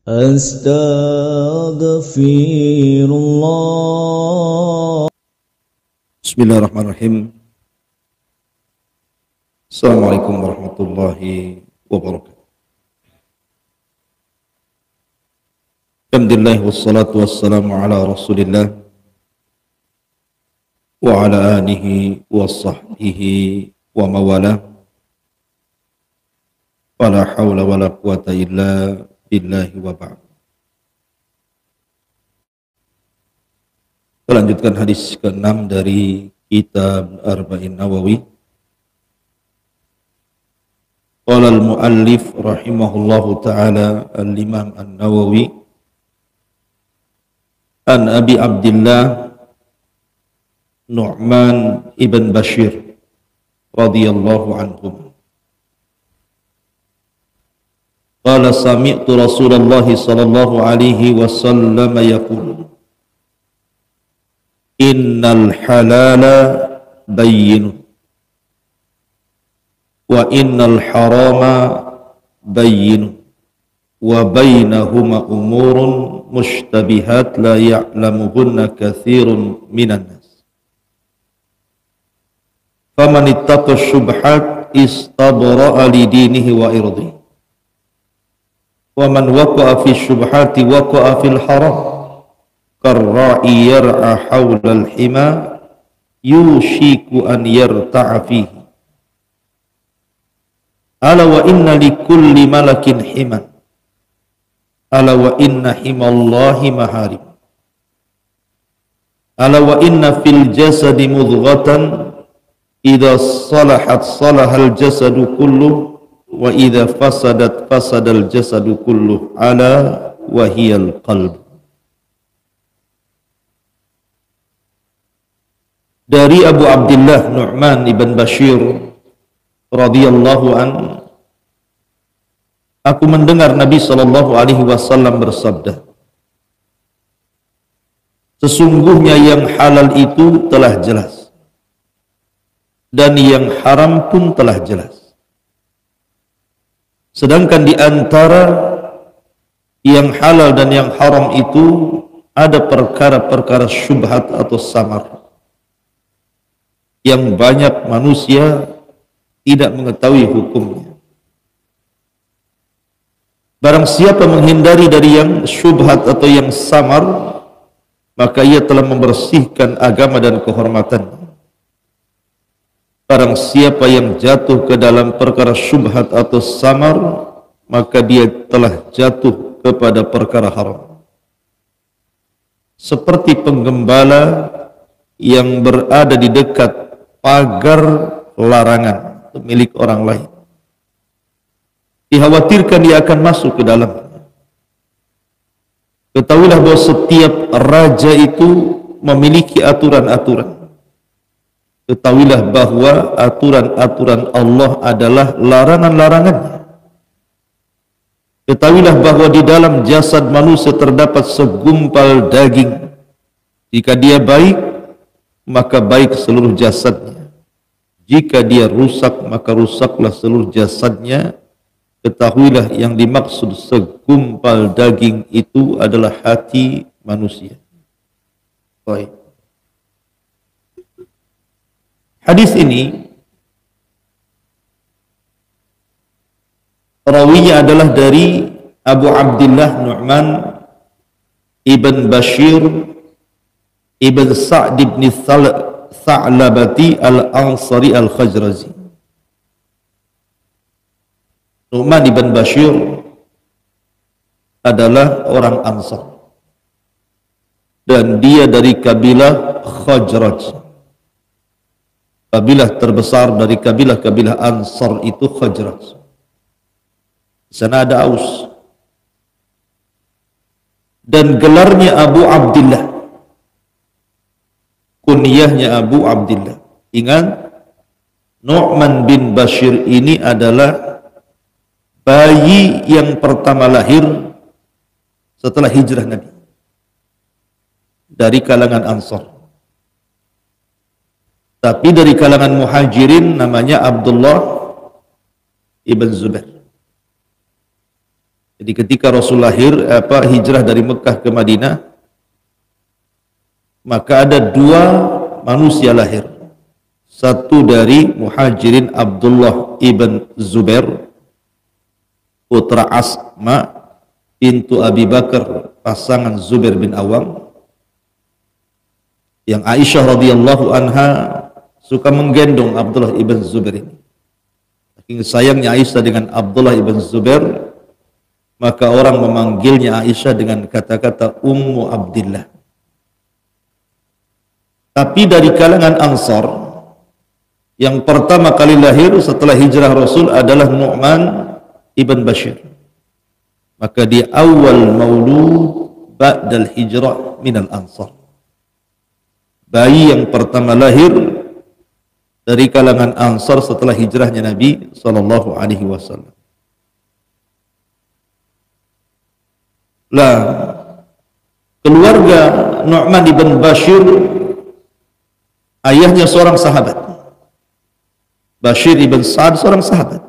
Astaghfirullah. Bismillahirrahmanirrahim. Assalamualaikum warahmatullahi wabarakatuh. Alhamdulillah wassalatu wassalamu ala Rasulillah wa ala alihi wa sahbihi wa mawala. Wala hawla wala quwata illa billahi wa ba'd. Melanjutkan hadis ke-6 dari kitab Arba'in Nawawi. Qala al-muallif rahimahullahu ta'ala al-imam an-Nawawi an Abi Abdillah Nu'man ibn Bashir radhiyallahu anhum. Qala sami'tu Rasulullah sallallahu alaihi wasallam yaqul innal halala bayyinun wa innal harama bayyinun wa bainahuma umurun mushtabihat la ya'lamuhunna katsirun minan nas. Faman ittaqa syubhat istabra'a li dinihi wa irdihi. Wa man waqa'a fi syubhati waqa'a fil haram. Karra'i yar'a hawla al-hima yushiku an yarta'a fihi. Ala wa inna li kulli malakin himan. Ala wa inna himallahi maharim. Ala wa inna fil jasadi mudghatan idza salahat salahal jasadu kulluh wa idza fasadat fasadal jasadu kulluh ala wa hiyal qalb. Dari Abu Abdillah Nu'man ibn Bashir radhiyallahu anhu, aku mendengar Nabi sallallahu alaihi wasallam bersabda, sesungguhnya yang halal itu telah jelas dan yang haram pun telah jelas. Sedangkan di antara yang halal dan yang haram itu ada perkara-perkara syubhat atau samar yang banyak manusia tidak mengetahui hukumnya. Barang siapa menghindari dari yang syubhat atau yang samar, maka ia telah membersihkan agama dan kehormatannya. Barang siapa yang jatuh ke dalam perkara syubhat atau samar, maka dia telah jatuh kepada perkara haram. Seperti penggembala yang berada di dekat pagar larangan milik orang lain, dikhawatirkan dia akan masuk ke dalam. Ketahuilah bahwa setiap raja itu memiliki aturan-aturan. Ketahuilah bahwa aturan-aturan Allah adalah larangan-larangannya. Ketahuilah bahwa di dalam jasad manusia terdapat segumpal daging. Jika dia baik, maka baik seluruh jasadnya. Jika dia rusak, maka rusaklah seluruh jasadnya. Ketahuilah yang dimaksud segumpal daging itu adalah hati manusia. Baik. Hadis ini rawinya adalah dari Abu Abdillah Nu'man ibn Bashir ibn Sa'd ibn Tha'labati al-Ansari al-Khajrazi. Nu'man ibn Bashir adalah orang Ansar dan dia dari kabilah Khajraj. Kabilah terbesar dari kabilah-kabilah Ansar itu Khajraj. Di sana ada Aus. Dan gelarnya Abu Abdillah. Kunyahnya Abu Abdillah. Ingat, Nu'man bin Bashir ini adalah bayi yang pertama lahir setelah hijrah Nabi dari kalangan Ansar. Tapi dari kalangan Muhajirin namanya Abdullah ibn Zubair. Jadi ketika Rasul hijrah dari Mekah ke Madinah, maka ada dua manusia lahir. Satu dari Muhajirin, Abdullah ibn Zubair, putra Asma pintu Abi Bakar, pasangan Zubair bin Awam, yang Aisyah radhiyallahu anha suka menggendong Abdullah ibn Zubair ini. Saking sayangnya Aisyah dengan Abdullah ibn Zubair, maka orang memanggilnya Aisyah dengan kata-kata Ummu Abdillah. Tapi dari kalangan Ansar, yang pertama kali lahir setelah hijrah Rasul adalah Nu'man ibn Bashir. Maka di awal maulud ba'dal hijrah minal Ansar. Bayi yang pertama lahir dari kalangan Ansar setelah hijrahnya Nabi sallallahu alaihi wasallam. Lah, keluarga Nu'man ibn Bashir, ayahnya seorang sahabat. Bashir ibn Sa'ad seorang sahabat.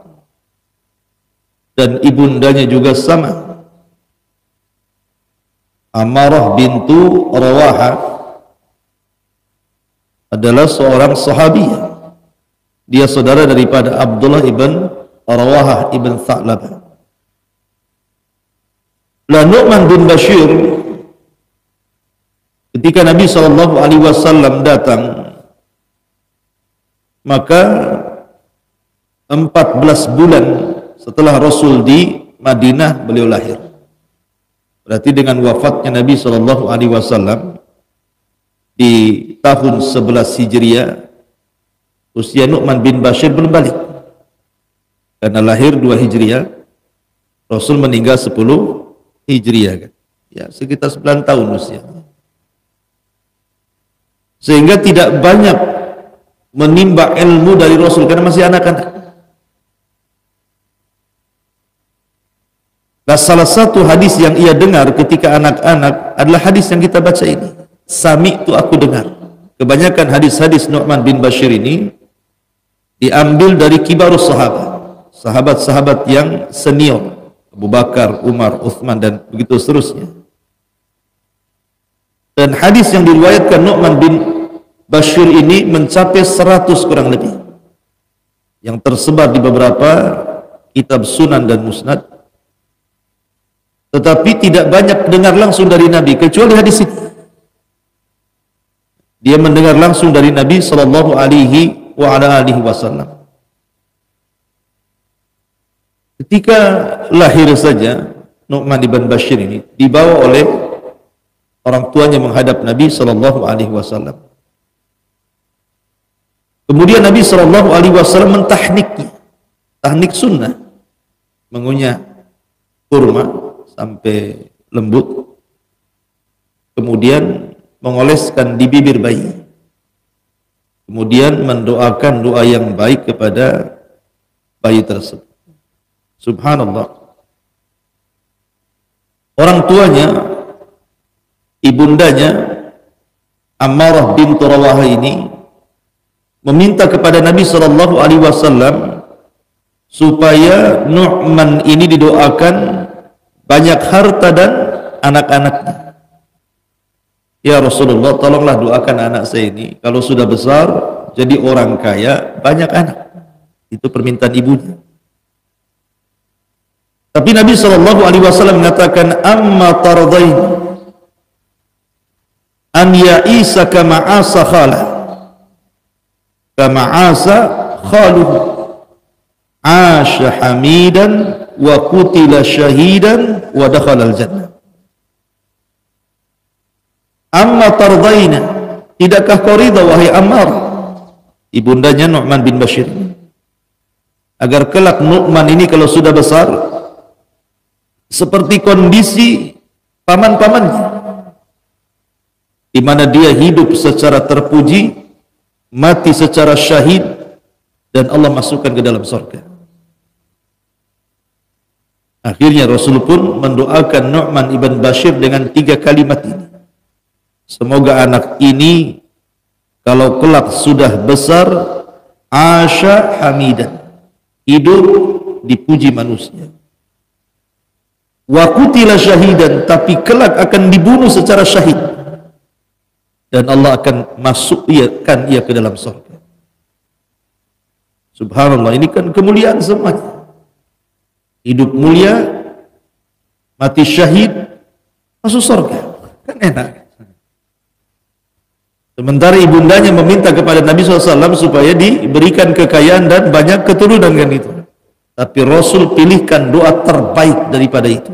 Dan ibundanya juga sama. Ammarah bintu Rawaha adalah seorang sahabiyah. Dia saudara daripada Abdullah ibn Rawaha ibn Tha'labah. La Nu'man bin Bashir, ketika Nabi SAW datang, maka 14 bulan setelah Rasul di Madinah beliau lahir. Berarti dengan wafatnya Nabi SAW di tahun 11 Hijriah, usia Nu'man bin Bashir belum balik. Karena lahir 2 Hijriah, Rasul meninggal 10 Hijriah kan. Ya, sekitar 9 tahun usia. Sehingga tidak banyak menimba ilmu dari Rasul karena masih anak-anak. Nah, salah satu hadis yang ia dengar ketika anak-anak adalah hadis yang kita baca ini. Sami'tu, aku dengar. Kebanyakan hadis-hadis Nu'man bin Bashir ini diambil dari kibarus sahabat. Sahabat-sahabat yang senior. Abu Bakar, Umar, Uthman, dan begitu seterusnya. Dan hadis yang diriwayatkan Nu'man bin Bashir ini mencapai 100 kurang lebih, yang tersebar di beberapa kitab Sunan dan Musnad. Tetapi tidak banyak dengar langsung dari Nabi, kecuali hadis ini. Dia mendengar langsung dari Nabi sallallahu alaihi wasallam. Ketika lahir saja Nu'man bin Bashir ini dibawa oleh orang tuanya menghadap Nabi sallallahu alaihi wasallam. Kemudian Nabi sallallahu alaihi wasallam mentahniknya, tahnik sunnah, mengunyah kurma sampai lembut, kemudian mengoleskan di bibir bayi, kemudian mendoakan doa yang baik kepada bayi tersebut. Subhanallah. Orang tuanya, ibundanya Ammarah bintu Rawaha ini meminta kepada Nabi sallallahu alaihi wasallam supaya Nu'man ini didoakan banyak harta dan anak-anaknya. Ya Rasulullah, tolonglah doakan anak saya ini kalau sudah besar jadi orang kaya, banyak anak. Itu permintaan ibunya. Tapi Nabi sallallahu alaihi wasallam mengatakan, amma tardain an ya'isa kama asa khala, kama asa khaluhu, asha hamidan wa qutila syahidan wa dakhala al-jannah. Amma tardaina, tidakkah kau ridha wahai Ammar, ibundanya Nu'man bin Bashir, agar kelak Nu'man ini kalau sudah besar seperti kondisi paman-pamannya, di mana dia hidup secara terpuji, mati secara syahid, dan Allah masukkan ke dalam surga. Akhirnya Rasul pun mendoakan Nu'man ibn Bashir dengan 3 kalimat ini. Semoga anak ini kalau kelak sudah besar, asya hamidan, hidup dipuji manusia, wa qutila syahidan, tapi kelak akan dibunuh secara syahid, dan Allah akan masukkan ia ke dalam surga. Subhanallah, ini kan kemuliaan semuanya. Hidup mulia, mati syahid, masuk surga. Kan enak. Sementara ibundanya meminta kepada Nabi SAW supaya diberikan kekayaan dan banyak keturunan kan itu. Tapi Rasul pilihkan doa terbaik daripada itu.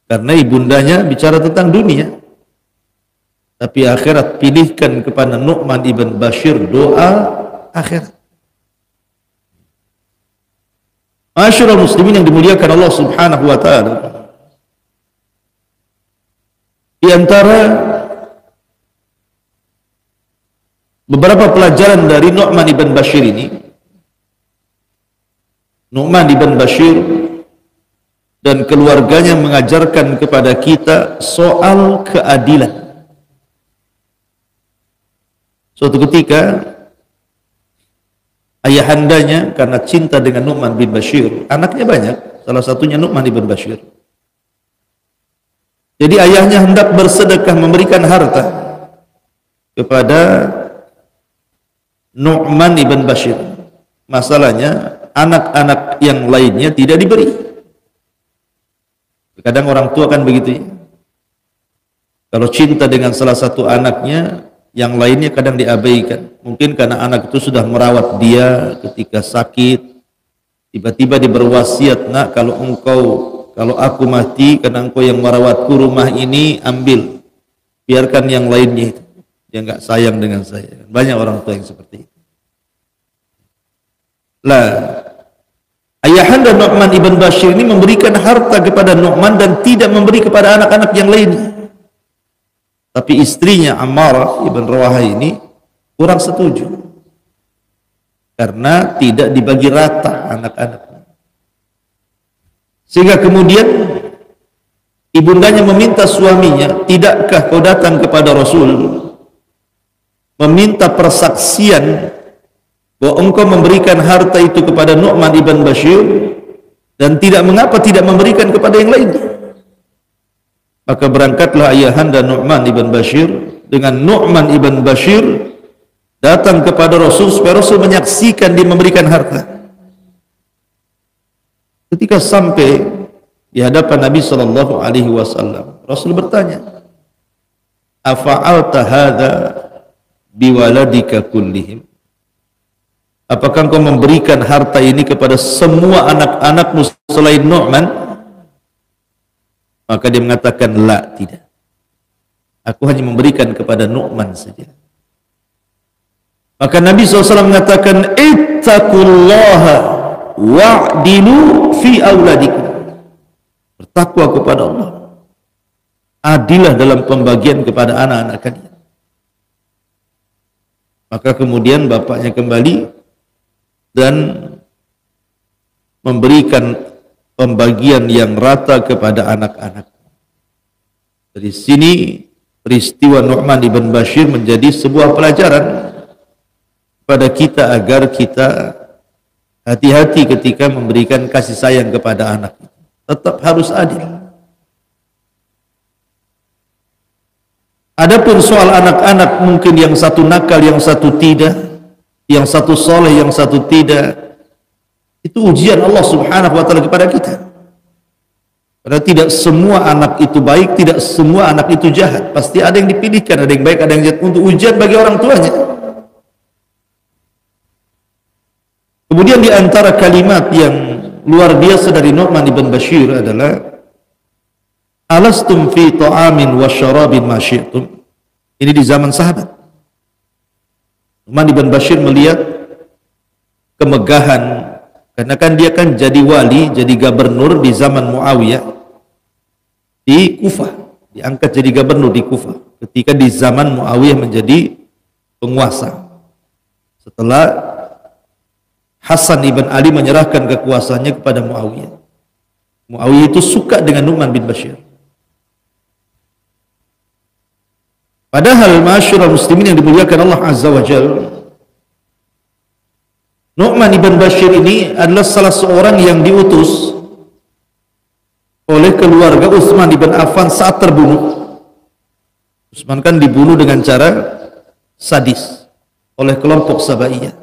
Karena ibundanya bicara tentang dunia. Tapi akhirat pilihkan kepada Nu'man ibn Bashir doa akhirat. Ma'asyiral muslimin yang dimuliakan Allah Subhanahu wa taala. Di antara beberapa pelajaran dari Nu'man ibn Bashir ini, Nu'man ibn Bashir dan keluarganya mengajarkan kepada kita soal keadilan. Suatu ketika ayahandanya karena cinta dengan Nu'man bin Bashir, anaknya banyak, salah satunya Nu'man ibn Bashir. Jadi ayahnya hendak bersedekah memberikan harta kepada Nu'man ibn Bashir. Masalahnya anak-anak yang lainnya tidak diberi. Kadang orang tua kan begitu ya. Kalau cinta dengan salah satu anaknya, yang lainnya kadang diabaikan. Mungkin karena anak itu sudah merawat dia ketika sakit, tiba-tiba dia berwasiat, nak, kalau aku mati, karena engkau yang merawatku rumah ini, ambil, biarkan yang lainnya itu. Dia nggak sayang dengan saya. Banyak orang tua yang seperti itu. Lah, ayahanda Nu'man ibn Bashir ini memberikan harta kepada Nu'man dan tidak memberi kepada anak-anak yang lainnya. Tapi istrinya Ammarah ibn Rawahah ini kurang setuju karena tidak dibagi rata anak-anaknya. Sehingga kemudian ibundanya meminta suaminya, tidakkah kau datang kepada Rasul meminta persaksian bahwa engkau memberikan harta itu kepada Nu'man ibn Bashir dan mengapa tidak memberikan kepada yang lainnya? Maka berangkatlah ayahanda Nu'man ibn Bashir dengan Nu'man ibn Bashir datang kepada Rasul supaya Rasul menyaksikan dia memberikan harta. Ketika sampai di hadapan Nabi SAW, Rasul bertanya, afa'alta hadha biwaladika kullihim? Apakah engkau memberikan harta ini kepada semua anak-anakmu selain Nu'man? Maka dia mengatakan, la, tidak. Aku hanya memberikan kepada Nu'man saja. Maka Nabi SAW mengatakan, ittaqullaha wa'dilu fi auladikum. Bertakwa kepada Allah. Adilah dalam pembagian kepada anak-anak kalian. Maka kemudian bapaknya kembali dan memberikan pembagian yang rata kepada anak-anak. Dari sini peristiwa Nu'man ibn Bashir menjadi sebuah pelajaran pada kita agar kita hati-hati ketika memberikan kasih sayang kepada anak. Tetap harus adil. Adapun soal anak-anak, mungkin yang satu nakal, yang satu tidak, yang satu soleh, yang satu tidak, itu ujian Allah Subhanahu wa ta'ala kepada kita. Karena tidak semua anak itu baik, tidak semua anak itu jahat. Pasti ada yang dipilihkan, ada yang baik, ada yang jahat, untuk ujian bagi orang tuanya. Kemudian di antara kalimat yang luar biasa dari Nu'man ibn Bashir adalah, alastum fi ta'amin wa syarabin ma syi'tum. Ini di zaman sahabat. Nu'man ibn Bashir melihat kemegahan, karena kan dia kan jadi wali, jadi gubernur di zaman Muawiyah di Kufah, diangkat jadi gubernur di Kufah ketika di zaman Muawiyah menjadi penguasa setelah Hasan ibn Ali menyerahkan kekuasaannya kepada Muawiyah. Muawiyah itu suka dengan Nu'man bin Bashir. Padahal ma'asyiral muslimin yang dimuliakan Allah Azza wa Jalla, Nu'man ibn Bashir ini adalah salah seorang yang diutus oleh keluarga Utsman bin Affan saat terbunuh. Utsman kan dibunuh dengan cara sadis oleh kelompok Sabaiyah.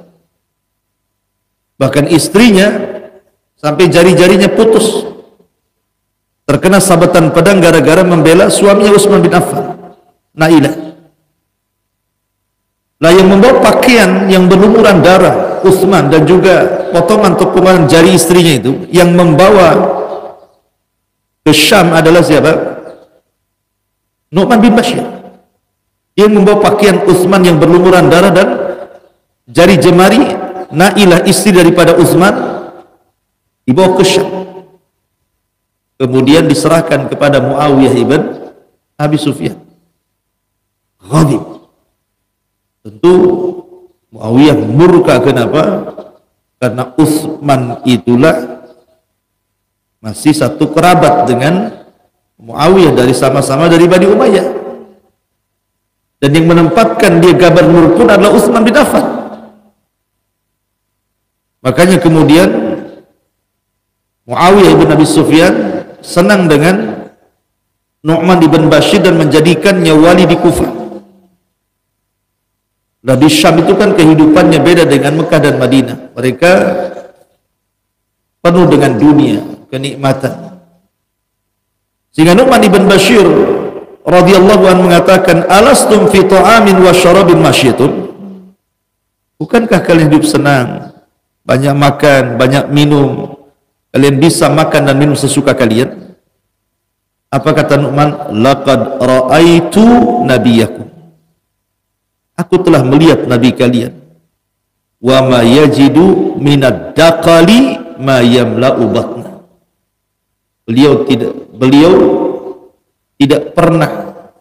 Bahkan istrinya sampai jari-jarinya putus, terkena sabetan pedang gara-gara membela suaminya Utsman bin Affan, Nailah. Lah yang membawa pakaian yang berlumuran darah Utsman dan juga potongan jari istrinya itu, yang membawa ke Syam adalah siapa? Nu'man bin Bashir. Dia membawa pakaian Utsman yang berlumuran darah dan jari jemari Nailah, istri daripada Utsman, dibawa ke Syam. Kemudian diserahkan kepada Muawiyah ibn Abi Sufyan. Ghadib. Tentu Muawiyah murka. Kenapa? Karena Utsman itulah masih satu kerabat dengan Muawiyah, dari sama-sama dari Bani Umayyah. Dan yang menempatkan dia gubernur pun adalah Utsman bin Affan. Makanya kemudian Muawiyah ibn Abi Sufyan senang dengan Nu'man ibn Bashir dan menjadikannya wali di Kufah. Nah, di Syam itu kan kehidupannya beda dengan Mekah dan Madinah. Mereka penuh dengan dunia, kenikmatan. Sehingga Nu'man ibn Bashir radhiyallahu anhu mengatakan, alastum fi ta'amin wa syarabin masyitun? Bukankah kalian hidup senang, banyak makan, banyak minum, kalian bisa makan dan minum sesuka kalian? Apa kata Nu'man? Laqad ra'aitu nabiyakum. Aku telah melihat nabi kalian. Wa ma yajidu minad daqali ma yamla'u batna. Beliau tidak pernah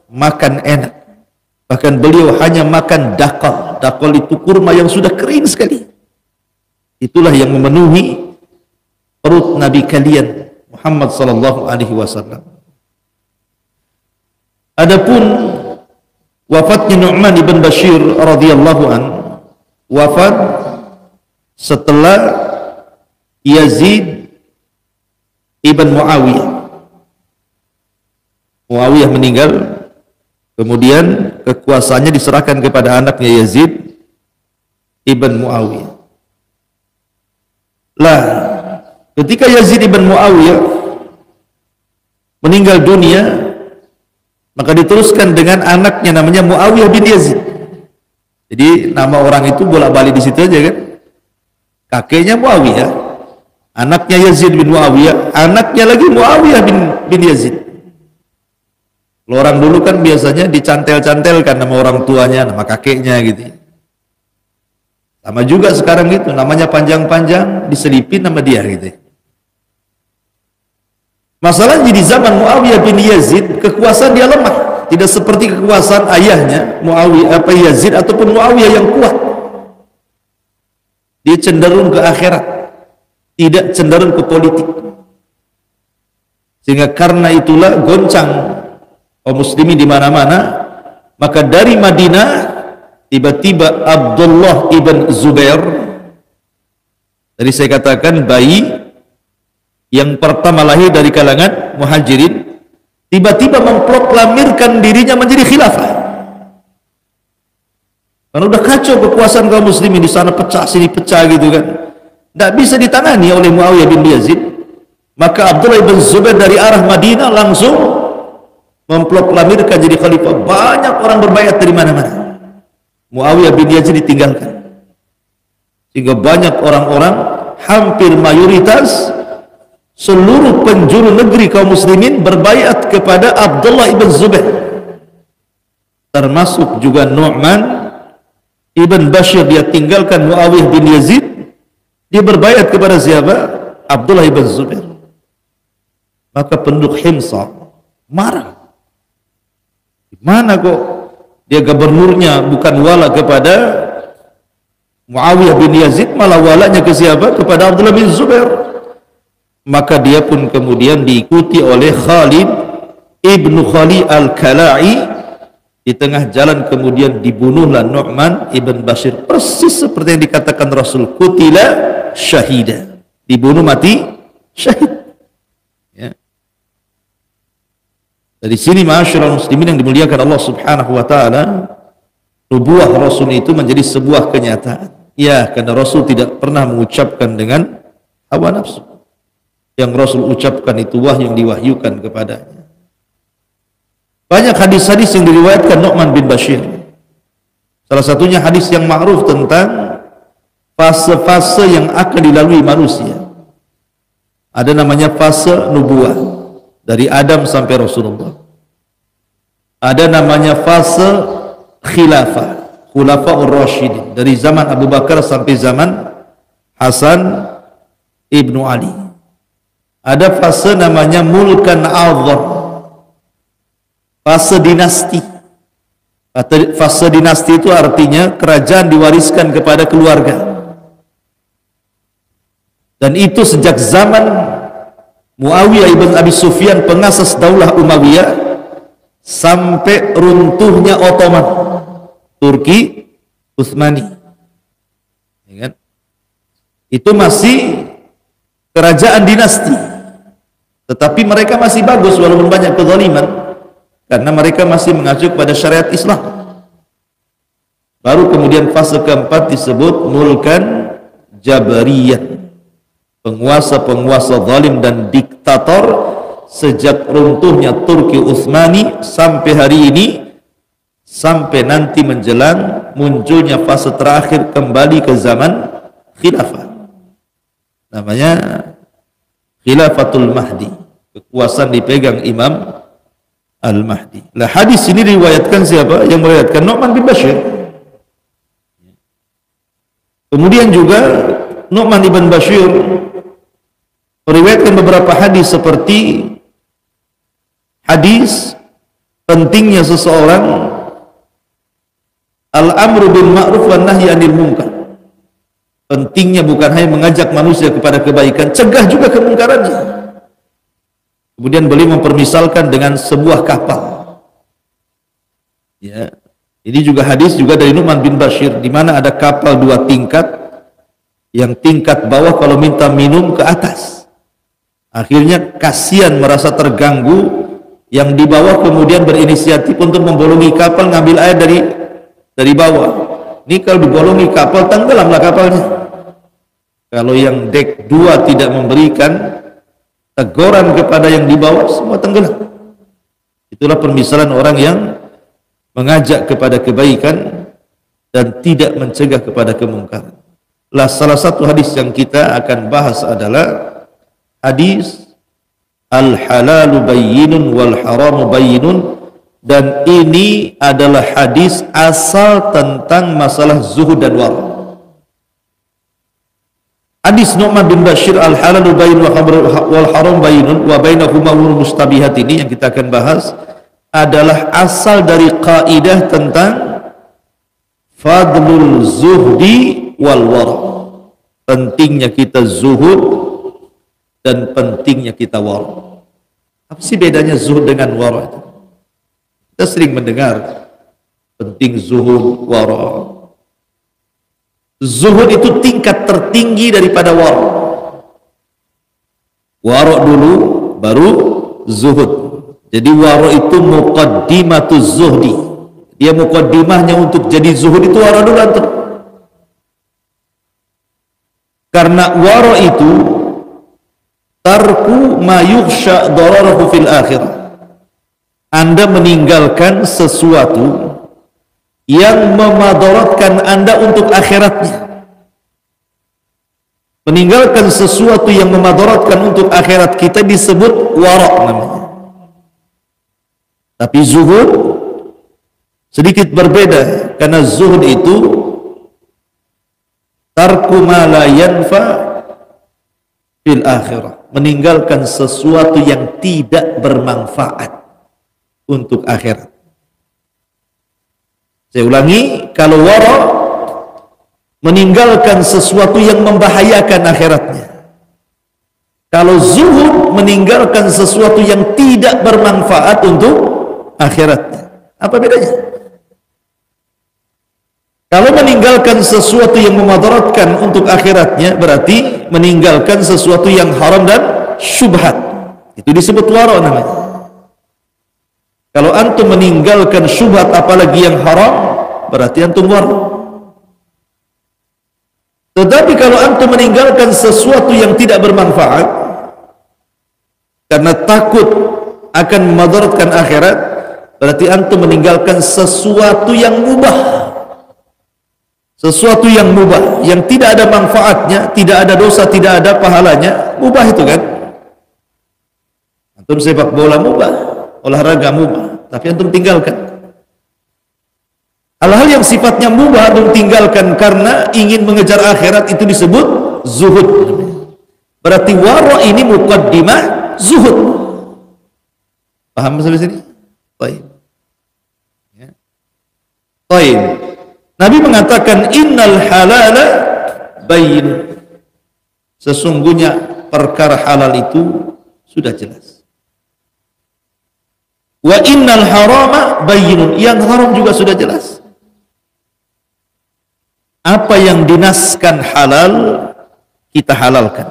makan enak. Bahkan beliau hanya makan daqal. Daqal itu kurma yang sudah kering sekali. Itulah yang memenuhi perut nabi kalian Muhammad sallallahu alaihi wasallam. Adapun wafatnya Nu'man ibn Bashir radhiyallahu an, wafat setelah Yazid ibn Muawiyah. Muawiyah meninggal, kemudian kekuasaannya diserahkan kepada anaknya Yazid ibn Muawiyah. Lah, ketika Yazid ibn Muawiyah meninggal dunia, maka diteruskan dengan anaknya namanya Muawiyah bin Yazid. Jadi nama orang itu bolak-balik di situ aja kan. Kakeknya Muawiyah, anaknya Yazid bin Muawiyah, anaknya lagi Muawiyah bin Yazid. Kalau orang dulu kan biasanya dicantel-cantelkan nama orang tuanya, nama kakeknya gitu. Sama juga sekarang gitu, namanya panjang-panjang, diselipin nama dia gitu. Masalahnya di zaman Muawiyah bin Yazid, kekuasaan dia lemah, tidak seperti kekuasaan ayahnya Muawiyah Yazid ataupun Muawiyah yang kuat. Dia cenderung ke akhirat, tidak cenderung ke politik. Sehingga karena itulah goncang kaum muslimin di mana-mana. Maka dari Madinah tiba-tiba Abdullah ibn Zubair, tadi saya katakan bayi yang pertama lahir dari kalangan muhajirin, tiba-tiba memproklamirkan dirinya menjadi khilafah. Karena udah kacau kekuasaan kaum muslimin, di sana pecah sini pecah gitu kan, tidak bisa ditangani oleh Muawiyah bin Yazid. Maka Abdullah ibn Zubair dari arah Madinah langsung memproklamirkan jadi khalifah. Banyak orang berbayat dari mana-mana. Muawiyah bin Yazid ditinggalkan, sehingga banyak orang-orang, hampir mayoritas seluruh penjuru negeri kaum muslimin berbayat kepada Abdullah ibn Zubair, termasuk juga Nu'man ibn Bashir. Dia tinggalkan Muawiyah bin Yazid, dia berbayat kepada siapa? Abdullah ibn Zubair. Maka penduduk Himsa marah. Gimana kok dia gubernurnya bukan wala kepada Muawiyah bin Yazid, malah walanya ke siapa? Kepada Abdullah bin Zubair. Maka dia pun kemudian diikuti oleh Khalid ibnu Khali al-Kala'i. Di tengah jalan kemudian dibunuhlah Nu'man ibn Bashir, persis seperti yang dikatakan Rasul, kutila syahida, dibunuh mati syahid ya. Dari sini ma'asyiral muslimin yang dimuliakan Allah Subhanahu wa taala, nubuwah Rasul itu menjadi sebuah kenyataan. Ya, karena Rasul tidak pernah mengucapkan dengan hawa nafsu. Yang Rasul ucapkan itu wahyu yang diwahyukan kepadanya. Banyak hadis-hadis yang diriwayatkan Nu'man bin Bashir. Salah satunya hadis yang ma'ruf tentang fase-fase yang akan dilalui manusia. Ada namanya fase nubuah dari Adam sampai Rasulullah. Ada namanya fase khilafah, khulafaur rasyidin, dari zaman Abu Bakar sampai zaman Hasan ibnu Ali. Ada fase namanya mulkan a'zam, fase dinasti. Fase dinasti itu artinya kerajaan diwariskan kepada keluarga. Dan itu sejak zaman Muawiyah ibn Abi Sufyan, pengasas daulah Umayyah, sampai runtuhnya Ottoman, Turki Utsmani. Ya kan? Itu masih kerajaan dinasti. Tetapi mereka masih bagus walaupun banyak kezaliman, karena mereka masih mengacu kepada syariat Islam. Baru kemudian fase keempat disebut mulkan jabariyah, penguasa-penguasa zalim dan diktator. Sejak runtuhnya Turki Utsmani sampai hari ini, sampai nanti menjelang munculnya fase terakhir kembali ke zaman khilafah, namanya khilafatul Mahdi, kekuasaan dipegang Imam Al-Mahdi. Lah, hadis ini diriwayatkan siapa? Yang meriwayatkan Nu'man bin Bashir. Kemudian juga Nu'man ibn Bashir meriwayatkan beberapa hadis seperti hadis pentingnya seseorang al-amru bil ma'ruf wan nahyi 'anil munkar. Pentingnya bukan hanya mengajak manusia kepada kebaikan, cegah juga kemungkarannya. Kemudian beliau mempermisalkan dengan sebuah kapal. Ya, ini juga hadis juga dari Nu'man bin Bashir, di mana ada kapal dua tingkat. Yang tingkat bawah kalau minta minum ke atas, akhirnya kasihan, merasa terganggu. Yang di bawah kemudian berinisiatif untuk membolongi kapal, ngambil air dari bawah. Ini kalau dibolongi kapal, tenggelamlah kapalnya. Kalau yang dek 2 tidak memberikan teguran kepada yang di bawah, semua tenggelam. Itulah permisalan orang yang mengajak kepada kebaikan dan tidak mencegah kepada kemungkaran. Lah, salah satu hadis yang kita akan bahas adalah hadis al-halalu bayyinun wal haramu bayyinun, dan ini adalah hadis asal tentang masalah zuhud dan wara. Hadis Nu'man bin Bashir al-halalu bayyinun wal haram bayyinun wa bainahuma umur mustabihat, ini yang kita akan bahas adalah asal dari kaidah tentang fadlul zuhdi wal wara, pentingnya kita zuhud dan pentingnya kita wara. Apa sih bedanya zuhud dengan wara itu? Kita sering mendengar penting zuhud, wara. Zuhud itu tingkat tertinggi daripada wara. Wara dulu baru zuhud. Jadi wara itu muqaddimatuz zuhdi. Dia muqaddimahnya untuk jadi zuhud itu wara dulu antum. Karena wara itu tarku ma yukhsha dararahu fil akhirah. Anda meninggalkan sesuatu yang memadaratkan Anda untuk akhiratnya. Meninggalkan sesuatu yang memadaratkan untuk akhirat kita disebut wara namanya. Tapi zuhud sedikit berbeda, karena zuhud itu tarku ma la yanfa fil akhirah, meninggalkan sesuatu yang tidak bermanfaat untuk akhirat. Saya ulangi, kalau wara meninggalkan sesuatu yang membahayakan akhiratnya. Kalau zuhud meninggalkan sesuatu yang tidak bermanfaat untuk akhiratnya. Apa bedanya? Kalau meninggalkan sesuatu yang memadaratkan untuk akhiratnya, berarti meninggalkan sesuatu yang haram dan syubhat. Itu disebut wara namanya. Kalau antum meninggalkan syubhat apalagi yang haram, berarti antum waro. Tetapi kalau antum meninggalkan sesuatu yang tidak bermanfaat karena takut akan memudaratkan akhirat, berarti antum meninggalkan sesuatu yang mubah. Sesuatu yang mubah, yang tidak ada manfaatnya, tidak ada dosa, tidak ada pahalanya, mubah itu kan. Antum sepak bola mubah, olahraga mubah, tapi antum tinggalkan. Hal-hal yang sifatnya mubah antum tinggalkan karena ingin mengejar akhirat, itu disebut zuhud. Berarti wara ini muqaddimah zuhud. Paham sampai sini? Baik. Ya. Baik. Nabi mengatakan innal halala bayyin. Sesungguhnya perkara halal itu sudah jelas. Wa innal harama bayyinun. Yang haram juga sudah jelas. Apa yang dinaskan halal, kita halalkan.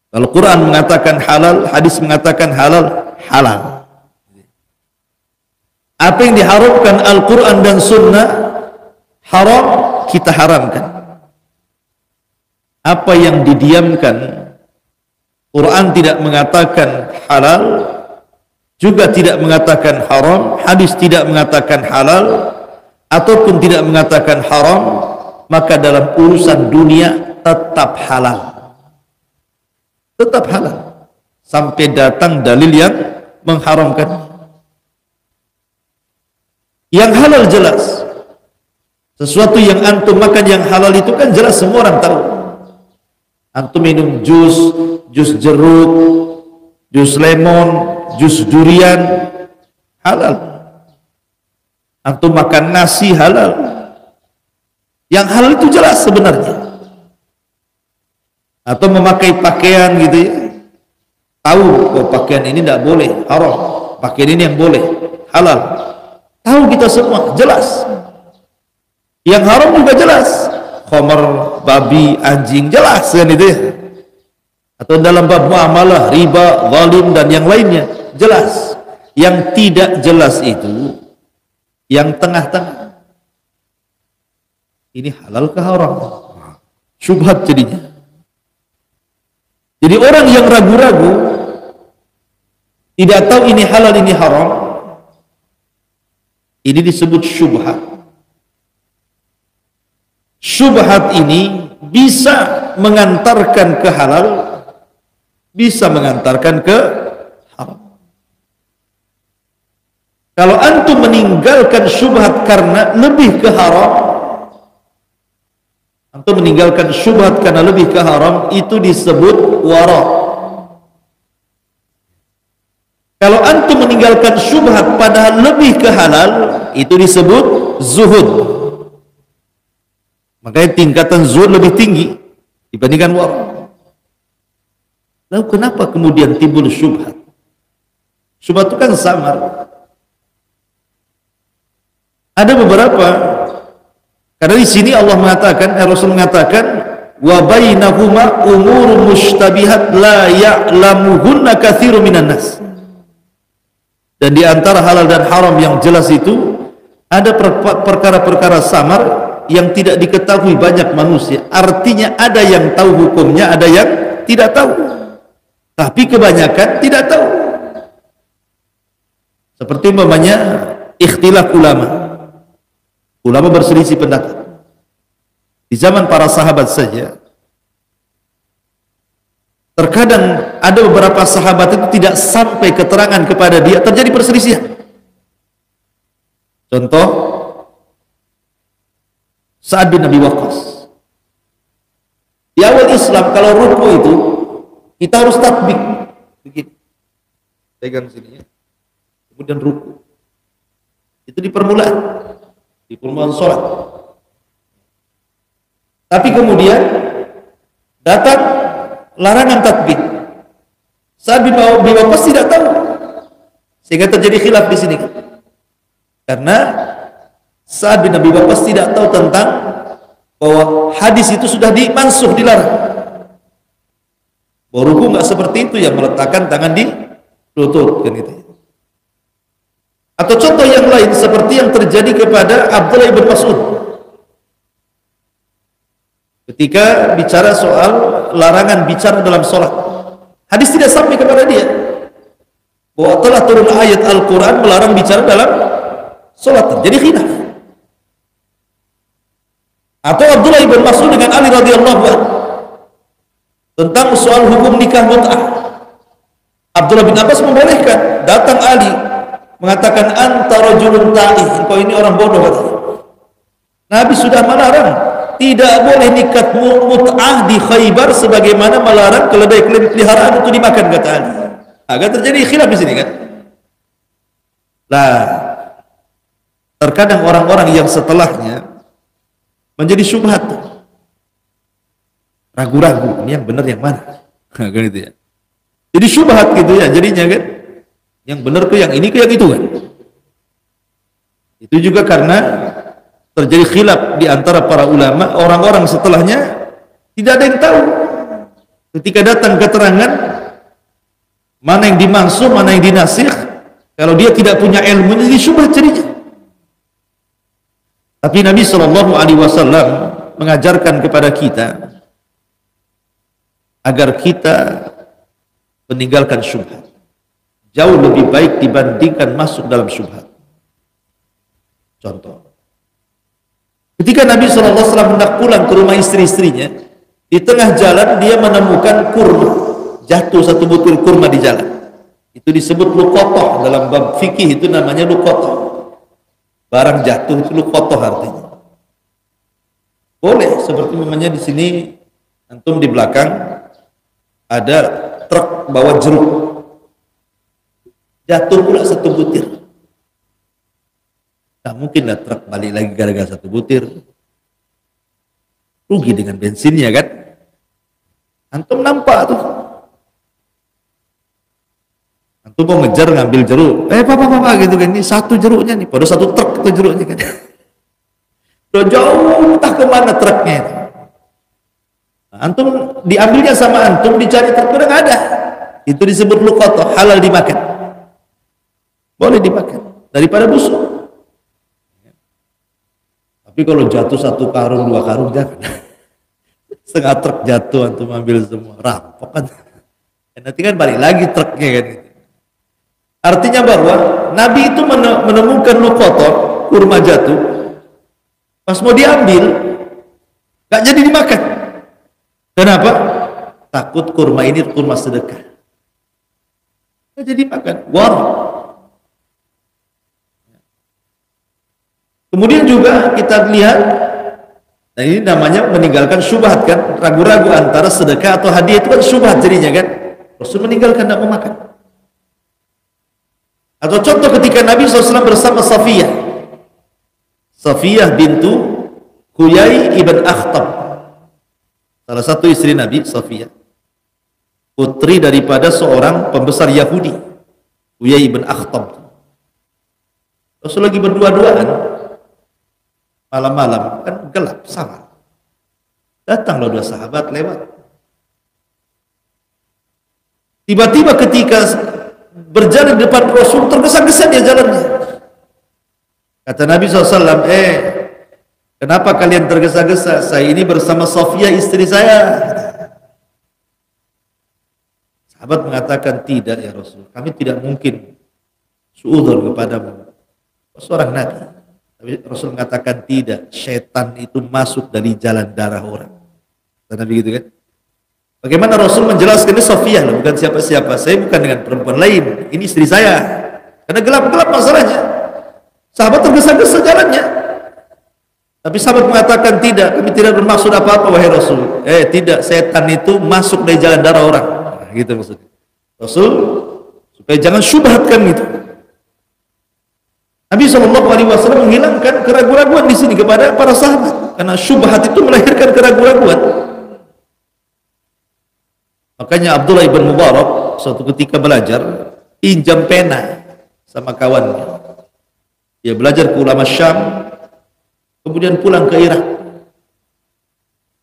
Kalau Quran mengatakan halal, hadis mengatakan halal, halal. Apa yang diharamkan Al-Quran dan Sunnah haram, kita haramkan. Apa yang didiamkan, Quran tidak mengatakan halal, juga tidak mengatakan haram, hadis tidak mengatakan halal, ataupun tidak mengatakan haram, maka dalam urusan dunia tetap halal. Tetap halal. Sampai datang dalil yang mengharamkan. Yang halal jelas. Sesuatu yang antum makan yang halal itu kan jelas, semua orang tahu. Antum minum jus jeruk, jus lemon, jus durian, halal. Antum makan nasi, halal. Yang halal itu jelas sebenarnya. Atau memakai pakaian gitu ya, tahu oh pakaian ini tidak boleh, haram. Pakaian ini yang boleh, halal. Tahu kita semua, jelas. Yang haram juga jelas. Khamar, babi, anjing, jelas kan itu ya. Atau dalam bab muamalah, riba, zalim dan yang lainnya, jelas. Yang tidak jelas itu yang tengah-tengah. Ini halal ke haram? Syubhat jadinya. Jadi orang yang ragu-ragu, tidak tahu ini halal, ini haram, ini disebut syubhat. Syubhat ini bisa mengantarkan ke halal, bisa mengantarkan ke haram. Kalau antum meninggalkan syubhat karena lebih ke haram, antum meninggalkan syubhat karena lebih ke haram, itu disebut wara. Kalau antum meninggalkan syubhat padahal lebih ke halal, itu disebut zuhud. Makanya tingkatan zuhud lebih tinggi dibandingkan wara. Lalu kenapa kemudian timbul syubhat? Syubhat itu kan samar. Ada beberapa, karena di sini Allah mengatakan, Rasul mengatakan, wa bainahuma umur mushtabihat la ya'lamuhunna katsirun minan nas. Dan di antara halal dan haram yang jelas itu ada perkara-perkara samar yang tidak diketahui banyak manusia. Artinya ada yang tahu hukumnya, ada yang tidak tahu. Tapi kebanyakan tidak tahu. Seperti umpamanya ikhtilaf ulama. Ulama berselisih pendapat. Di zaman para sahabat saja, terkadang ada beberapa sahabat itu tidak sampai keterangan kepada dia, terjadi perselisihan. Contoh Sa'ad bin Abi Waqqas. Di awal Islam kalau ruku itu kita harus takbir begini, pegang sini ya, kemudian ruku. Itu di permulaan sholat. Tapi kemudian datang larangan takbir. Sa'ad bin Abi Waqqas tidak tahu, sehingga terjadi khilaf di sini. Karena Sa'ad bin Abi Waqqas tidak tahu tentang bahwa hadis itu sudah dimansuh, dilarang. Bahwa ruku nggak seperti itu, yang meletakkan tangan di lutut kan gitu. Atau contoh yang lain seperti yang terjadi kepada Abdullah bin Mas'ud ketika bicara soal larangan bicara dalam sholat. Hadis tidak sampai kepada dia bahwa telah turun ayat Al-Quran melarang bicara dalam sholat. Jadi khilaf. Atau Abdullah bin Mas'ud dengan Ali radhiyallahu anhu tentang soal hukum nikah mut'ah. Abdullah bin Abbas membolehkan. Datang Ali mengatakan, anta rajulun ta'ih, engkau ini orang bodoh katanya. Nabi sudah melarang, tidak boleh nikah mut'ah di Khaybar sebagaimana melarang keledai peliharaan itu dimakan, kata Ali. Agak terjadi khilaf di sini kan. Nah, terkadang orang-orang yang setelahnya menjadi syubhat, ragu-ragu ini yang benar yang mana, kan gitu ya. Jadi syubhat gitu ya jadinya kan. Yang benar ke yang ini ke yang itu kan. Itu juga karena terjadi khilaf di antara para ulama, orang-orang setelahnya tidak ada yang tahu. Ketika datang keterangan mana yang dimaksud, mana yang dinasikh, kalau dia tidak punya ilmu jadi syubhat jadinya. Tapi Nabi SAW mengajarkan kepada kita agar kita meninggalkan syubhat. Jauh lebih baik dibandingkan masuk dalam syubhat. Contoh, ketika Nabi SAW hendak pulang ke rumah istri-istrinya, di tengah jalan dia menemukan kurma, jatuh satu butir kurma di jalan. Itu disebut luqatah, dalam bab fikih itu namanya luqatah. Barang jatuh itu luqatah artinya. Boleh, seperti namanya di sini antum di belakang ada truk bawa jeruk, jatuh pula satu butir. Tak mungkinlah truk balik lagi gara-gara satu butir. Rugi dengan bensinnya kan. Antum nampak tuh, antum mau ngejar ngambil jeruk, papa gitu kan, ini satu jeruknya nih, pada satu truk itu jeruknya kan. Udah jauh entah kemana truknya itu. Antum diambilnya sama antum, dicari truk udah nggak ada. Itu disebut luqatah, halal dimakan. Boleh dimakan daripada busuk. Tapi kalau jatuh satu karung, dua karung jangan. Setengah truk jatuh antum ambil semua, rampok kan. Nanti kan balik lagi truknya kan. Artinya bahwa Nabi itu menemukan luqatah, kurma jatuh. Pas mau diambil, gak jadi dimakan. Kenapa? Takut kurma ini kurma sedekah. Gak jadi makan. War. Kemudian juga kita lihat, nah ini namanya meninggalkan syubhat kan, ragu-ragu antara sedekah atau hadiah itu kan syubhat jadinya kan. Rasul meninggalkan, tidak memakan. Atau contoh ketika Nabi SAW bersama Safiyah bintu Huyai ibn Akhtab, salah satu istri Nabi, Safiyah, putri daripada seorang pembesar Yahudi, Huyai ibn Akhtab. Rasul lagi berdua-duaan malam-malam, kan gelap sama. Datanglah dua sahabat lewat. Tiba-tiba ketika berjalan di depan Rasul, tergesa-gesa dia jalannya. Kata Nabi SAW, kenapa kalian tergesa-gesa? Saya ini bersama Safiyah istri saya. Sahabat mengatakan, tidak ya Rasul, kami tidak mungkin suudzon kepadamu, seorang Nabi. Tapi Rasul mengatakan tidak, syaitan itu masuk dari jalan darah orang. Kata Nabi gitu kan. Bagaimana Rasul menjelaskan ini Safiyah, bukan siapa-siapa, saya bukan dengan perempuan lain, ini istri saya. Karena gelap-gelap masalahnya. Sahabat tergesa-gesa jalannya. Tapi sahabat mengatakan tidak, kami tidak bermaksud apa-apa wahai Rasul. Tidak, setan itu masuk dari jalan darah orang. Nah, gitu maksudnya. Rasul supaya jangan syubhatkan gitu. Nabi SAW menghilangkan keraguan-raguan di sini kepada para sahabat, karena syubhat itu melahirkan keraguan-raguan. Makanya Abdullah ibn Mubarak suatu ketika belajar, pinjam pena sama kawannya. Dia belajar ke ulama Syam, kemudian pulang ke Irak.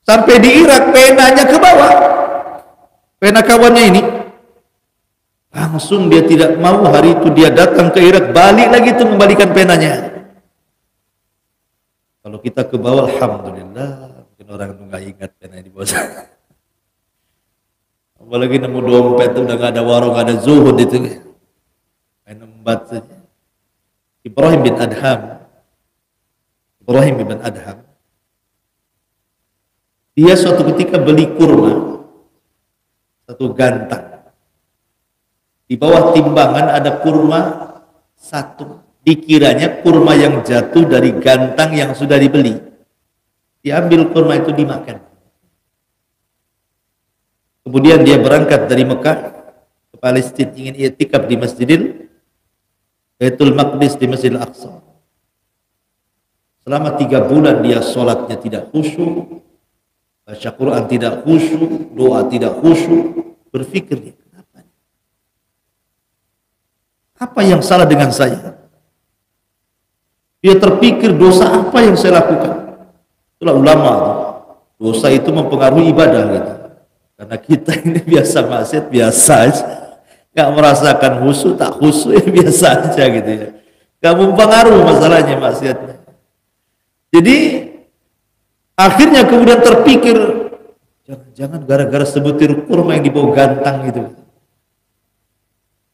Sampai di Irak penanya ke bawah, pena kawannya ini Langsung dia tidak mau, hari itu dia datang ke Irak, balik lagi tuh membalikan penanya. Kalau kita ke bawah, alhamdulillah, mungkin orang itu nggak ingat pena di bawah sana. Apalagi nemu dompet udah nggak ada warung, nggak ada zuhud itu, main embat saja. Ibrahim bin Adham, dia suatu ketika beli kurma, satu gantang. Di bawah timbangan ada kurma satu. Dikiranya kurma yang jatuh dari gantang yang sudah dibeli. Diambil kurma itu dimakan. Kemudian dia berangkat dari Mekah ke Palestina, ingin i'tikaf di Masjidil Baitul Maqdis, di Masjidil Aqsa. Selama 3 bulan dia sholatnya tidak khusyuk, baca Quran tidak khusyuk, doa tidak khusyuk. Berpikir dia, apa yang salah dengan saya? Dia terpikir, dosa apa yang saya lakukan? Itulah ulama, dosa itu mempengaruhi ibadah gitu. Karena kita ini biasa maksiat, biasa aja, nggak merasakan khusyuk, tak khusyuk, ya biasa aja gitu ya. Nggak mempengaruhi masalahnya maksiatnya. Jadi akhirnya kemudian terpikir, jangan-jangan gara-gara sebutir kurma yang dibawa gantang gitu.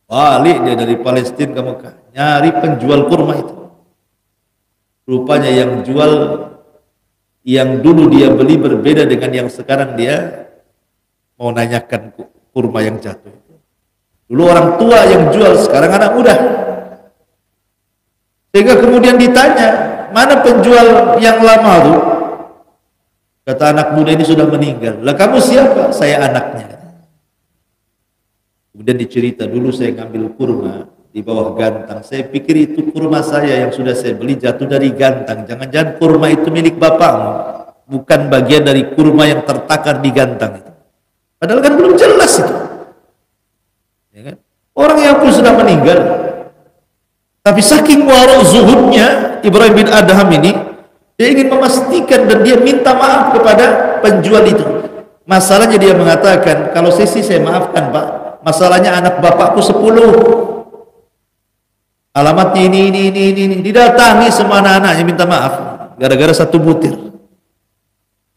Balik dia dari Palestina ke Mekah, nyari penjual kurma itu. Rupanya yang jual, yang dulu dia beli berbeda dengan yang sekarang dia mau nanyakan kurma yang jatuh. Dulu orang tua yang jual, sekarang anak muda. Sehingga kemudian ditanya, mana penjual yang lama tuh? Kata anak muda ini sudah meninggal. Lah kamu siapa? Saya anaknya. Kemudian dicerita, dulu saya ngambil kurma di bawah gantang. Saya pikir itu kurma saya yang sudah saya beli jatuh dari gantang. Jangan-jangan kurma itu milik bapakmu, bukan bagian dari kurma yang tertakar di gantang itu. Padahal kan belum jelas itu. Ya kan? Orang yang pun sudah meninggal. Tapi saking wara' zuhudnya Ibrahim bin Adham ini, dia ingin memastikan dan dia minta maaf kepada penjual itu. Masalahnya dia mengatakan, kalau saya maafkan Pak, masalahnya anak bapakku 10, alamatnya ini. Didatangi semua anak-anaknya minta maaf gara-gara 1 butir.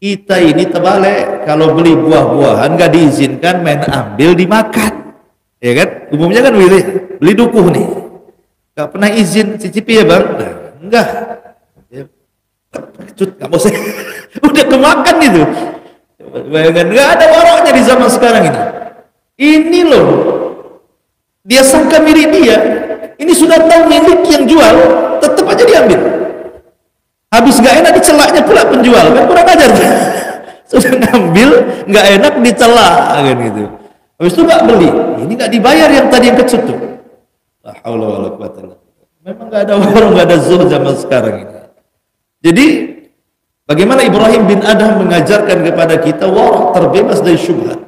Kita ini terbalik, kalau beli buah-buahan nggak diizinkan, main ambil dimakan, ya kan? Umumnya kan beli dukuh nih, nggak pernah izin cicipi ya bang, nah, enggak, ya, nggak mau saya, udah kemakan itu. Bayangkan, nggak ada waroknya di zaman sekarang ini. Ini loh, dia sangka milik dia, ini sudah tahu milik yang jual, tetap aja diambil. Habis nggak enak dicelaknya pula penjual, kan kurang ajar. Sudah ngambil, nggak enak dicelak, kan gitu. Habis itu nggak beli, ini nggak dibayar yang tadi yang kecut tuh. La haula wala quwwata illa billah. Memang nggak ada warung, nggak ada zuhud zaman sekarang ini. Jadi bagaimana Ibrahim bin Adham mengajarkan kepada kita wara' terbebas dari syubhat.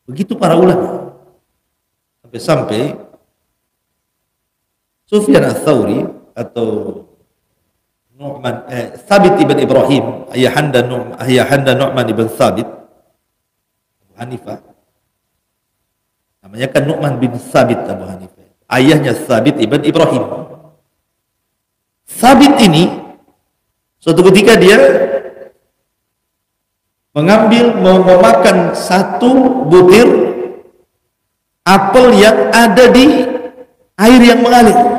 Begitu para ulama. Sampai Sufyan Ats-Tsauri atau Thabit ibn Ibrahim, ayahanda Nu'man ibn Thabit, Abu Hanifah. Namanya kan Nu'man bin Thabit Abu Hanifah. Ayahnya Thabit ibn Ibrahim. Thabit ini suatu ketika dia mau memakan 1 butir apel yang ada di air yang mengalir.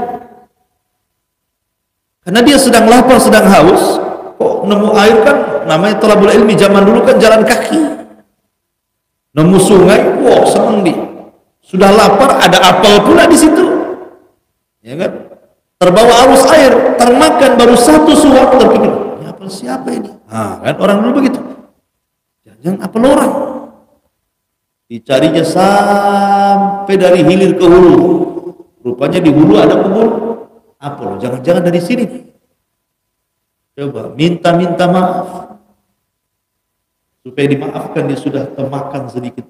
Karena dia sedang lapar, sedang haus, kok nemu air, kan namanya thalabul ilmi zaman dulu kan jalan kaki. Nemu sungai, wah seneng dia. Sudah lapar, ada apel pula di situ. Ya kan? Terbawa arus air, termakan baru 1 suap, terpikir, ini apel siapa ini? Nah, kan orang dulu begitu. Jangan apel orang. Dicarinya sampai dari hilir ke hulu. Rupanya di hulu ada kebun apel. Jangan-jangan dari sini. Coba minta maaf supaya dimaafkan, dia sudah termakan sedikit.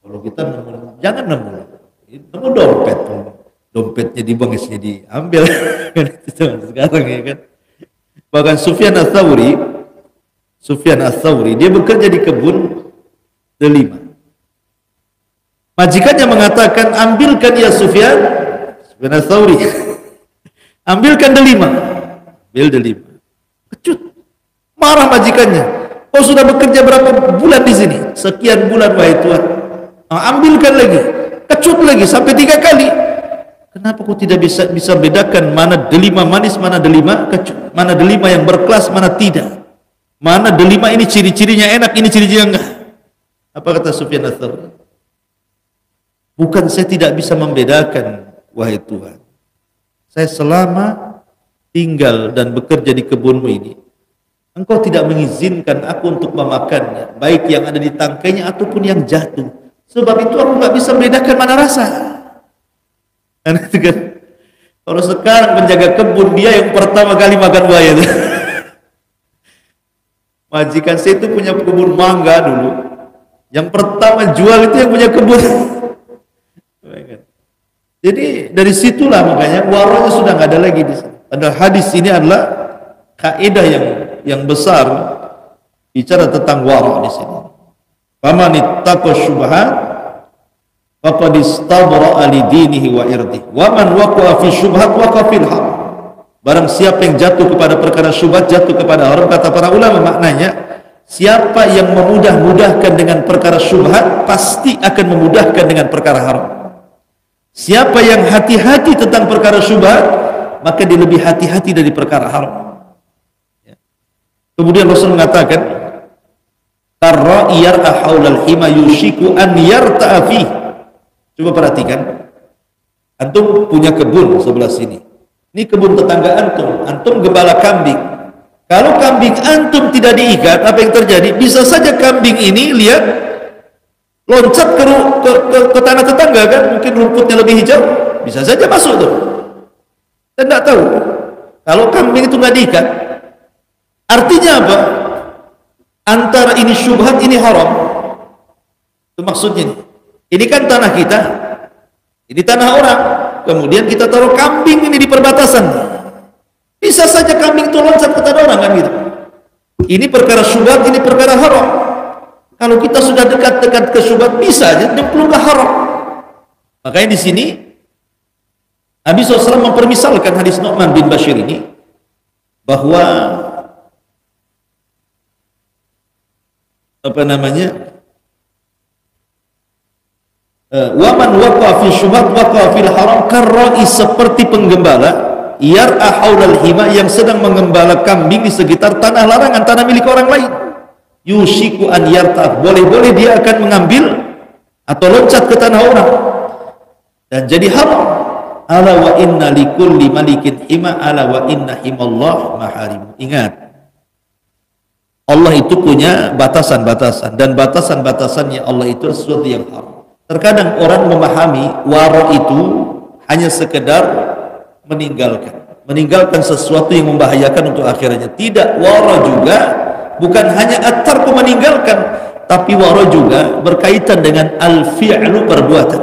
Kalau kita nemu, jangan nemu dompet, dompetnya dibuang, isinya diambil. Sekarang ya kan. Bahkan Sufyan Ats-Tsauri dia bekerja di kebun delima. Majikannya mengatakan, ambilkan ya Sufyan bin Ats-Tsauri, ambilkan delima. Ambil delima. Kecut. Marah majikannya. Oh, sudah bekerja berapa bulan di sini? Sekian bulan, wahai Tuhan. Ambilkan lagi. Kecut lagi sampai 3 kali. Kenapa kau tidak bisa bedakan mana delima manis, mana delima kecut, mana delima yang berkelas, mana tidak? Mana delima ini ciri-cirinya enak, ini ciri-cirinya enggak? Apa kata Sufyan Ats-Tsauri? Bukan saya tidak bisa membedakan, wahai Tuhan. Saya selama tinggal dan bekerja di kebunmu ini, Engkau tidak mengizinkan aku untuk memakannya, baik yang ada di tangkainya ataupun yang jatuh. Sebab itu aku nggak bisa membedakan mana rasa. Kan? Kalau sekarang penjaga kebun, dia yang pertama kali makan buaya itu. Majikan saya itu punya kebun mangga dulu. Yang pertama jual itu yang punya kebun. Jadi dari situlah makanya waranya sudah nggak ada lagi di sana. Padahal hadis ini adalah kaidah yang besar bicara tentang wara di sini. Faman ittaqa syubhat faqad istabra'a li dinihi wa irdihi wa man waqa'a fi syubhat waqa'a fil haram. Barang siapa yang jatuh kepada perkara syubhat jatuh kepada haram, kata para ulama maknanya siapa yang memudah-mudahkan dengan perkara syubhat pasti akan memudahkan dengan perkara haram. Siapa yang hati-hati tentang perkara syubhat maka dia lebih hati-hati dari perkara haram. Kemudian Rasul mengatakan, "Ar-ra'i yar'a haulal hima yushiku an yarta'a fi." Coba perhatikan. Antum punya kebun sebelah sini. Ini kebun tetangga antum. Antum gembala kambing. Kalau kambing antum tidak diikat, apa yang terjadi? Bisa saja kambing ini lihat loncat ke tanah tetangga kan, mungkin rumputnya lebih hijau, bisa saja masuk tuh. Dan tidak tahu. Kalau kambing itu nggak diikat, artinya apa? Antara ini syubhat, ini haram. Itu maksudnya nih. Ini kan tanah kita, ini tanah orang. Kemudian kita taruh kambing ini di perbatasan. Bisa saja kambing itu loncat ke tanah orang kan gitu. Ini perkara syubhat, ini perkara haram. Kalau kita sudah dekat-dekat ke syubhat, bisa aja nyemplung ke haram. Makanya di sini Nabi SAW mempermisalkan hadis Nu'man bin Bashir ini bahwa apa namanya? Waman waqa'a fi syubhat waqa'a fil haram karra'i, seperti penggembala yar'a haulal hima yang sedang menggembala kambing di sekitar tanah larangan, tanah milik orang lain. Yushiku an yarta'af, boleh-boleh dia akan mengambil atau loncat ke tanah orang dan jadi haram. Ala wa inna likulli malikin hima ala wa inna himallah maharim. Ingat, Allah itu punya batasan-batasan dan batasan-batasannya Allah itu sesuatu yang haram. Terkadang orang memahami wara itu hanya sekedar meninggalkan sesuatu yang membahayakan untuk akhiratnya. Tidak, wara juga bukan hanya at-tarku meninggalkan, tapi wara juga berkaitan dengan al-fi'lu, perbuatan.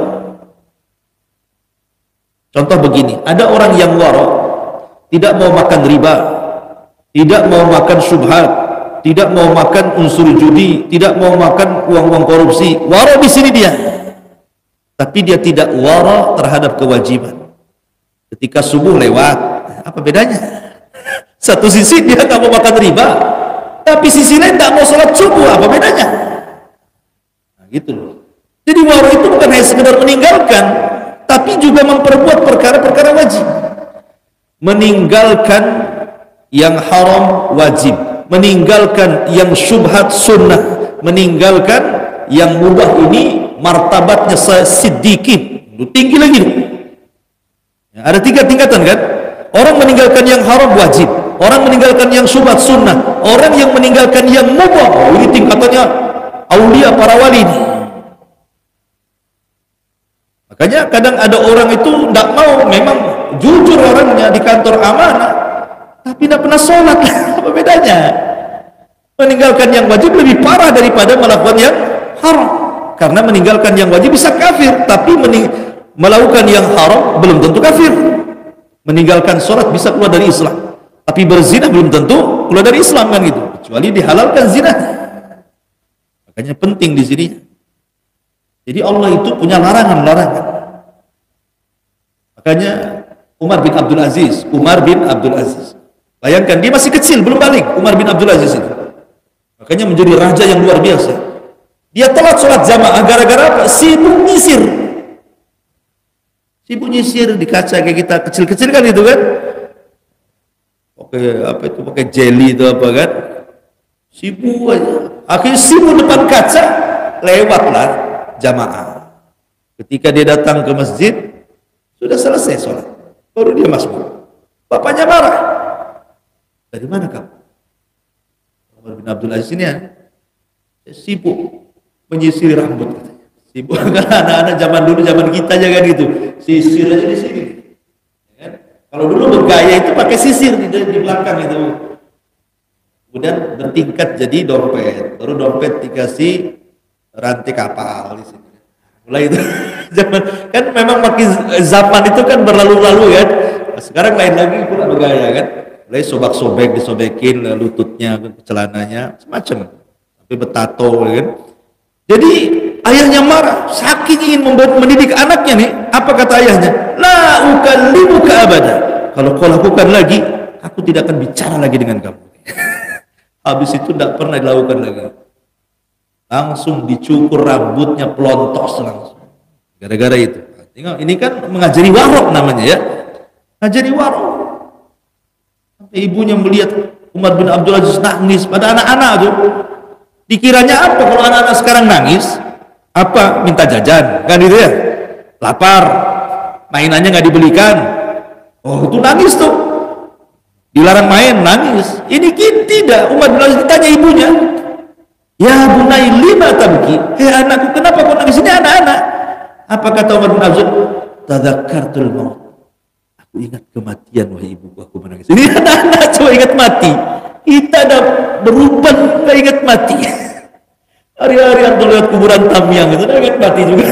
Contoh begini, ada orang yang wara, tidak mau makan riba, tidak mau makan syubhat, tidak mau makan unsur judi, tidak mau makan uang-uang korupsi. Wara di sini dia. Tapi dia tidak wara terhadap kewajiban. Ketika subuh lewat, apa bedanya? Satu sisi dia nggak mau makan riba, tapi sisi lain nggak mau sholat subuh, apa bedanya? Nah, gitu loh. Jadi wara itu bukan hanya sekedar meninggalkan, tapi juga memperbuat perkara-perkara wajib. Meninggalkan yang haram wajib, meninggalkan yang syubhat sunnah, meninggalkan yang mubah ini martabatnya siddiqin, tinggi lagi. Ya, ada 3 tingkatan kan? Orang meninggalkan yang haram wajib, orang meninggalkan yang syubhat sunnah, orang yang meninggalkan yang mubah, oh, ini tingkatannya aulia, para wali ini. Makanya kadang ada orang itu tidak mau, memang jujur orangnya di kantor amanah, tapi tidak pernah sholat. Apa bedanya? Meninggalkan yang wajib lebih parah daripada melakukan yang haram. Karena meninggalkan yang wajib bisa kafir, tapi melakukan yang haram belum tentu kafir. Meninggalkan sholat bisa keluar dari Islam, tapi berzina belum tentu keluar dari Islam kan gitu, kecuali dihalalkan zina. Makanya penting di sini. Jadi Allah itu punya larangan-larangan. Makanya Umar bin Abdul Aziz. Bayangkan dia masih kecil, belum balik. Umar bin Abdul Aziz itu. Makanya menjadi raja yang luar biasa. Dia telat sholat jamaah gara-gara apa? Sibuk nyisir. Sibuk nyisir di kaca kayak kita kecil-kecil kan itu kan. Pakai jelly itu apa kan? Sibuk aja. Akhirnya sibuk depan kaca, lewatlah jamaah. Ketika dia datang ke masjid, sudah selesai sholat. Baru dia masuk. Bapaknya marah. Dari mana kamu? Umar bin Abdul Aziz ini ya, sibuk menyisir rambut katanya. Sibuk karena anak-anak zaman dulu, zaman kita aja kan gitu. Sisir aja di sini. Ya kan? Kalau dulu bergaya itu pakai sisir di belakang itu. Kemudian bertingkat jadi dompet. Baru dompet dikasih rantai kapal di sini. Mulai itu zaman kan memang makin zaman itu kan berlalu-lalu kan. Sekarang lain lagi pula bergaya kan. Mulai sobek-sobek, disobekin lututnya, celananya, semacam. Tapi betato kan. Jadi ayahnya marah, saking ingin mendidik anaknya nih. Apa kata ayahnya? La ukallimuka abada. Kalau kau lakukan lagi, aku tidak akan bicara lagi dengan kamu. Habis itu tidak pernah dilakukan lagi. Langsung dicukur rambutnya, pelontos langsung. Gara-gara itu. Ini kan mengajari warok namanya ya. Ngajari warok. Sampai ibunya melihat Umar bin Abdul Aziz nangis pada anak-anak tuh. Dikiranya apa kalau anak-anak sekarang nangis? Apa? Minta jajan, kan gitu ya? Lapar, mainannya nggak dibelikan. Oh itu nangis tuh. Dilarang main, nangis. Ini tidak. Umar bin Aziz ditanya ibunya, ya bunai lima tabki. Anakku kenapa kau nangis? Ini anak-anak. Apa kata Umar bin Aziz? Tadzakartul maut. Aku ingat kematian wahai ibuku, aku menangis. Ini anak-anak coba ingat mati. Kita ada beruban nggak ingat mati. Hari-hari atau lihat kuburan Tamyang itu nggak ingat mati juga.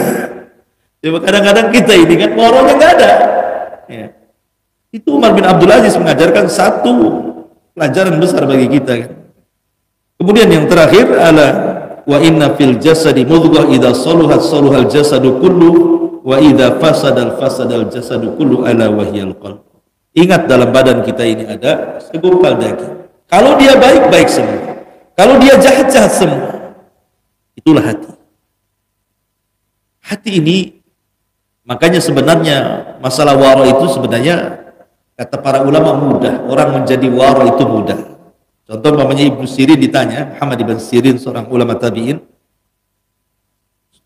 Coba kadang-kadang kita ini kan moronya nggak ada. Ya. Itu Umar bin Abdul Aziz mengajarkan satu pelajaran besar bagi kita kan. Kemudian yang terakhir adalah wa inna fil jasadi mudghah idza saluhat saluhal jasadu kullu wa idza fasadal fasadal jasadu kullu ala wahyal qalb. Ingat dalam badan kita ini ada segumpal daging. Kalau dia baik, baik semua. Kalau dia jahat, jahat semua. Itulah hati. Hati ini, makanya sebenarnya masalah waro itu sebenarnya kata para ulama mudah. Orang menjadi waro itu mudah. Contoh namanya Ibnu Sirin ditanya, Muhammad ibn Sirin seorang ulama tabi'in.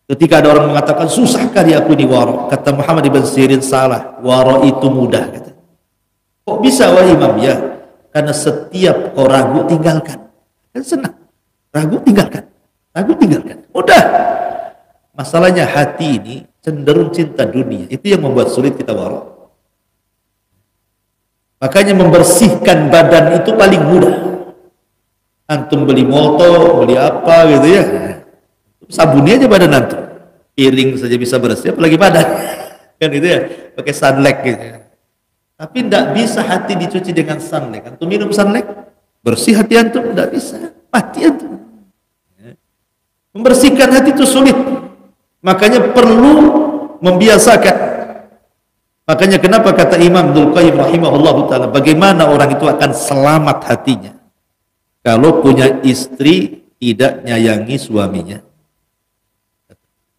Ketika ada orang mengatakan susah kali aku ini waro, kata Muhammad ibn Sirin salah. Waro itu mudah. Kata. Kok bisa wahai imam? Ya, karena setiap kau ragu tinggalkan. Kan senang. Ragu tinggalkan. Ragu tinggalkan. Mudah. Masalahnya hati ini cenderung cinta dunia. Itu yang membuat sulit kita waro. Makanya membersihkan badan itu paling mudah. Antum beli motor, beli apa gitu ya. Sabuni aja badan antum. Piring saja bisa bersih, apalagi badan. Kan itu ya. Pakai sunlight gitu ya. Tapi tidak bisa hati dicuci dengan sunlight. Antum minum sunlight, bersih hati antum, tidak bisa. Mati antum. Membersihkan hati itu sulit. Makanya perlu membiasakan. Makanya kenapa kata Imam Dzul Qayyim rahimahullah ta'ala, bagaimana orang itu akan selamat hatinya kalau punya istri tidak nyayangi suaminya,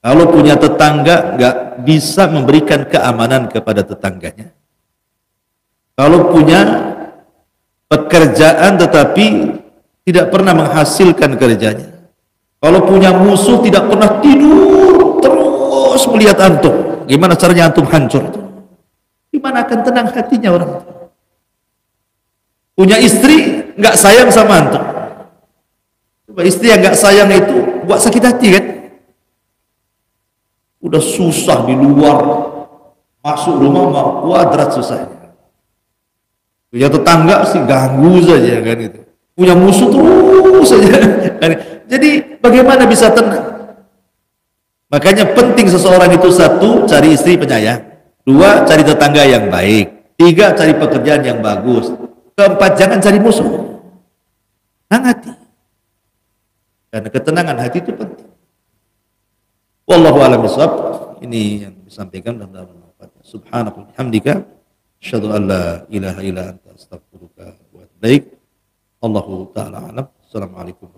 kalau punya tetangga nggak bisa memberikan keamanan kepada tetangganya, kalau punya pekerjaan tetapi tidak pernah menghasilkan kerjanya, kalau punya musuh tidak pernah tidur terus melihat antum, gimana caranya antum hancur? Gimana akan tenang hatinya orang itu? Punya istri nggak sayang sama antum. Coba istri yang nggak sayang itu buat sakit hati kan? Udah susah di luar, masuk rumah mau kuadrat susahnya. Punya tetangga sih ganggu saja kan itu. Punya musuh terus saja. Jadi bagaimana bisa tenang? Makanya penting seseorang itu satu cari istri penyayang. Dua, cari tetangga yang baik. Tiga, cari pekerjaan yang bagus. Keempat, jangan cari musuh. Tenang hati. Karena ketenangan hati itu penting. Wallahu a'lam bishawab. Ini yang disampaikan dan bermanfaat. Subhanaka bihamdika asyhadu an la ilaha illa anta astaghfiruka wa atubu ilaik. Allahu taala alam. Assalamualaikum